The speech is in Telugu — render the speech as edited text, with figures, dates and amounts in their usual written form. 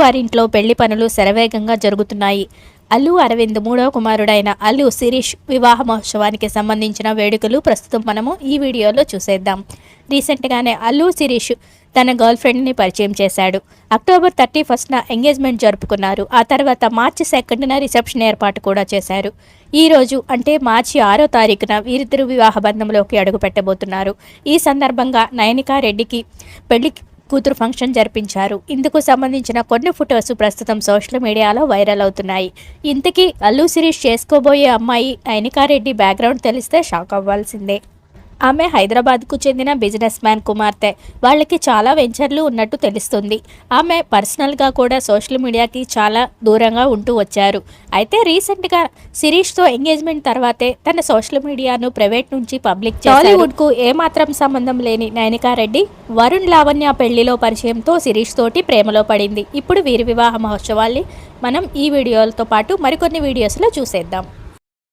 వారింట్లో పెళ్లి పనులు శరవేగంగా జరుగుతున్నాయి. అల్లు అరవింద్ మూడవ కుమారుడైన అల్లు శిరీష్ వివాహ మహోత్సవానికి సంబంధించిన వేడుకలు ప్రస్తుతం మనము ఈ వీడియోలో చూసేద్దాం. రీసెంట్గానే అల్లు శిరీష్ తన గర్ల్ ఫ్రెండ్ని పరిచయం చేశాడు. అక్టోబర్ 31న ఎంగేజ్మెంట్ జరుపుకున్నారు. ఆ తర్వాత మార్చి 2న రిసెప్షన్ ఏర్పాటు కూడా చేశారు. ఈ రోజు అంటే మార్చి 6వ తారీఖున వీరిద్దరు వివాహ బంధంలోకి అడుగు పెట్టబోతున్నారు. ఈ సందర్భంగా నయనికా రెడ్డికి పెళ్లి కూతురు ఫంక్షన్ జరిపించారు. ఇందుకు సంబంధించిన కొన్ని ఫొటోస్ ప్రస్తుతం సోషల్ మీడియాలో వైరల్ అవుతున్నాయి. ఇంతకీ అల్లు శిరీష్ చేసుకోబోయే అమ్మాయి నయనికా రెడ్డి బ్యాక్గ్రౌండ్ తెలిస్తే షాక్ అవ్వాల్సిందే. ఆమె హైదరాబాద్కు చెందిన బిజినెస్ మ్యాన్ కుమార్తె. వాళ్ళకి చాలా వెంచర్లు ఉన్నట్టు తెలుస్తుంది. ఆమె పర్సనల్గా కూడా సోషల్ మీడియాకి చాలా దూరంగా ఉంటూ వచ్చారు. అయితే రీసెంట్గా శిరీష్తో ఎంగేజ్మెంట్ తర్వాతే తన సోషల్ మీడియాను ప్రైవేట్ నుంచి పబ్లిక్ చేశారు. టాలీవుడ్కు ఏమాత్రం సంబంధం లేని నయనికా రెడ్డి వరుణ్ లావణ్య పెళ్లిలో పరిచయంతో శిరీష్ తోటి ప్రేమలో పడింది. ఇప్పుడు వీరి వివాహ మహోత్సవాల్ని మనం ఈ వీడియోలతో పాటు మరికొన్ని వీడియోస్లో చూసేద్దాం.